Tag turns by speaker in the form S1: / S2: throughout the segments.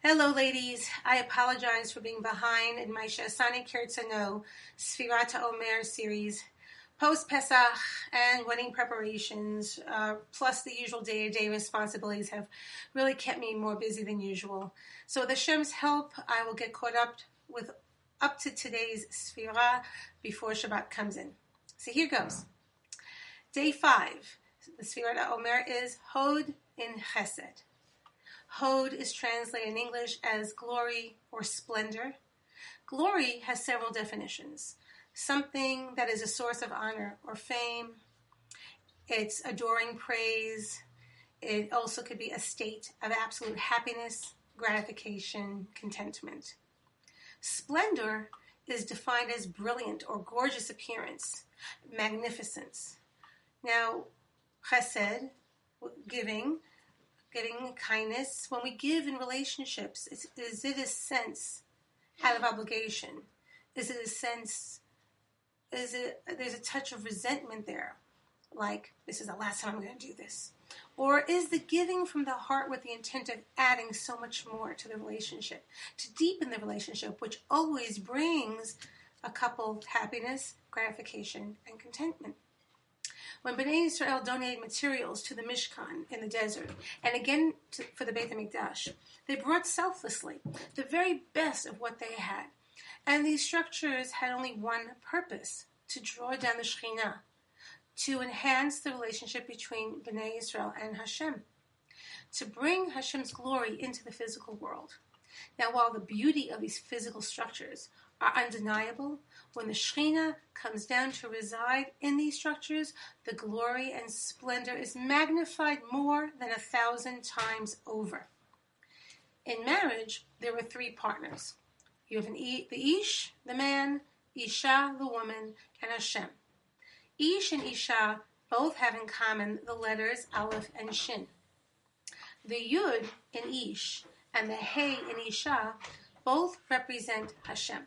S1: Hello, ladies. I apologize for being behind in my Shasani Kirtzano Sefirat Omer series. Post-Pesach and wedding preparations, plus the usual day-to-day responsibilities have really kept me more busy than usual. So with Hashem's help, I will get caught up to today's Sefirah before Shabbat comes in. So here goes. Day 5. The Sefirat Omer is Hod in Chesed. Hod is translated in English as glory or splendor. Glory has several definitions. Something that is a source of honor or fame. It's adoring praise. It also could be a state of absolute happiness, gratification, contentment. Splendor is defined as brilliant or gorgeous appearance, magnificence. Now, chesed, giving kindness, when we give in relationships, is it a sense out of obligation? Is it a sense, there's a touch of resentment there, like, this is the last time I'm going to do this? Or is the giving from the heart with the intent of adding so much more to the relationship, to deepen the relationship, which always brings a couple happiness, gratification, and contentment? When Bnei Israel donated materials to the Mishkan in the desert, and again for the Beit HaMikdash, they brought selflessly the very best of what they had. And these structures had only one purpose: to draw down the Shekhinah, to enhance the relationship between Bnei Israel and Hashem, to bring Hashem's glory into the physical world. Now, while the beauty of these physical structures are undeniable, when the Shekhinah comes down to reside in these structures, the glory and splendor is magnified more than 1,000 times over. In marriage, there were 3 partners. You have the Ish, the man, Isha, the woman, and Hashem. Ish and Isha both have in common the letters Aleph and Shin. The Yud in Ish and the Hey in Isha both represent Hashem.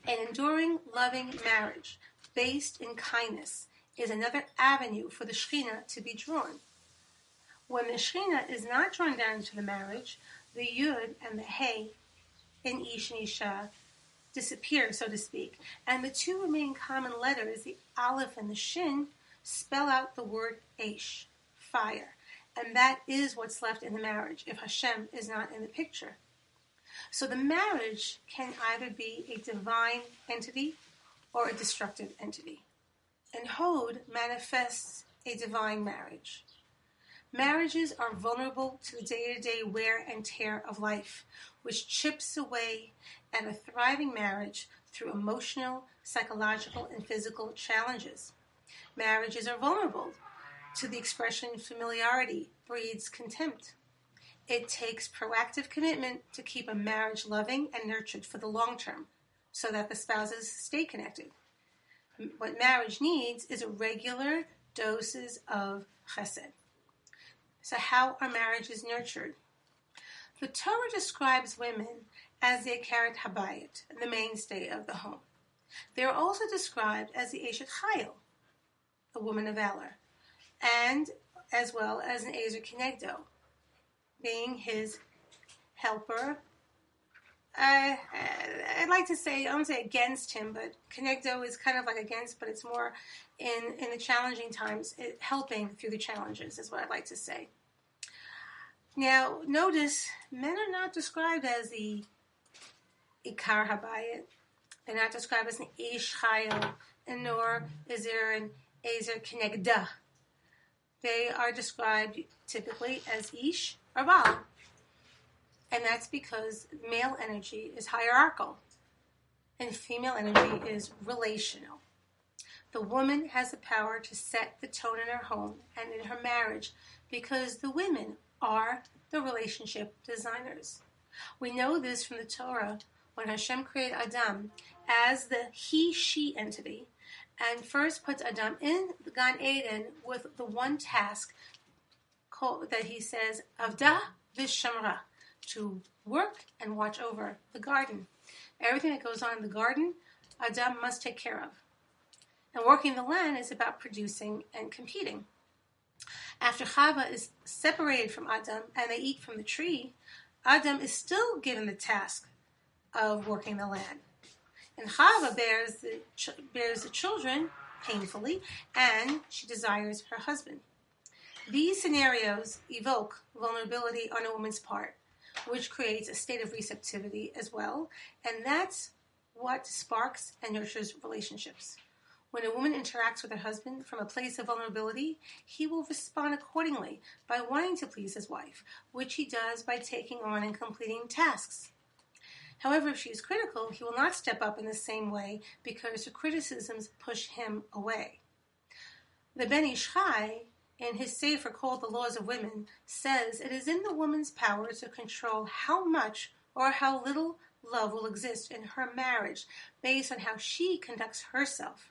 S1: An enduring, loving marriage based in kindness is another avenue for the Shekhinah to be drawn. When the Shekhinah is not drawn down to the marriage, the Yud and the Hey in Ish and Isha disappear, so to speak, and the 2 remaining common letters, the Aleph and the Shin, spell out the word Eish, fire, and that is what's left in the marriage if Hashem is not in the picture. So the marriage can either be a divine entity or a destructive entity. And Hod manifests a divine marriage. Marriages are vulnerable to the day-to-day wear and tear of life, which chips away at a thriving marriage through emotional, psychological, and physical challenges. Marriages are vulnerable to the expression familiarity breeds contempt. It takes proactive commitment to keep a marriage loving and nurtured for the long term, so that the spouses stay connected. What marriage needs is a regular doses of chesed. So how are marriages nurtured? The Torah describes women as the Ekaret Habayit, the mainstay of the home. They are also described as the Eshet Chayil, a woman of valor, and as well as an Ezer Kenegdo, being his helper. I'd like to say, I don't say against him, but Kenegdo is kind of like against, but it's more in the challenging times, helping through the challenges is what I'd like to say. Now, notice, men are not described as the Ikar Habayit. They're not described as an Ish Chayil, and nor is there an Ezer Kenegda. They are described typically as Ish or Baal. And that's because male energy is hierarchical and female energy is relational. The woman has the power to set the tone in her home and in her marriage because the women are the relationship designers. We know this from the Torah when Hashem created Adam as the he-she entity and first puts Adam in the Gan Eden with the one task that he says, Avda v'shamra, to work and watch over the garden. Everything that goes on in the garden, Adam must take care of. And working the land is about producing and competing. After Chava is separated from Adam and they eat from the tree, Adam is still given the task of working the land. And Chava bears the children painfully, and she desires her husband. These scenarios evoke vulnerability on a woman's part, which creates a state of receptivity as well, and that's what sparks and nurtures relationships. When a woman interacts with her husband from a place of vulnerability, he will respond accordingly by wanting to please his wife, which he does by taking on and completing tasks. However, if she is critical, he will not step up in the same way because her criticisms push him away. The Ben Ish Chai, in his sefer called The Laws of Women, says it is in the woman's power to control how much or how little love will exist in her marriage based on how she conducts herself.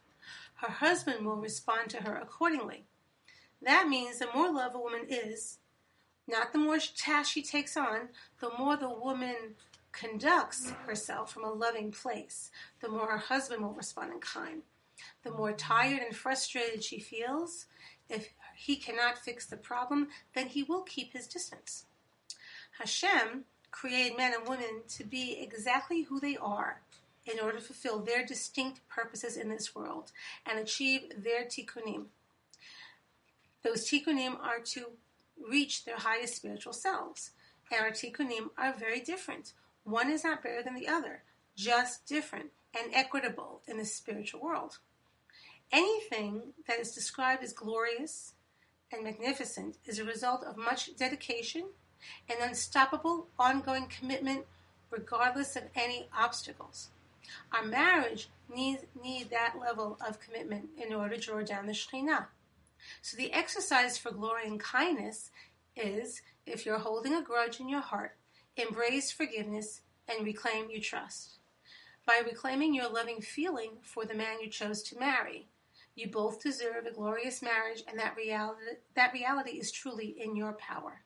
S1: Her husband will respond to her accordingly. That means the more love a woman is, not the more tasks she takes on, the more the woman conducts herself from a loving place, the more her husband will respond in kind. The more tired and frustrated she feels, if he cannot fix the problem, then he will keep his distance. Hashem created men and women to be exactly who they are in order to fulfill their distinct purposes in this world and achieve their tikkunim. Those tikkunim are to reach their highest spiritual selves. And our tikkunim are very different. One is not better than the other, just different and equitable in the spiritual world. Anything that is described as glorious and magnificent is a result of much dedication and unstoppable ongoing commitment regardless of any obstacles. Our marriage needs that level of commitment in order to draw down the Shekhinah. So the exercise for glory and kindness is, if you're holding a grudge in your heart, embrace forgiveness and reclaim your trust. By reclaiming your loving feeling for the man you chose to marry, you both deserve a glorious marriage, and that reality is truly in your power.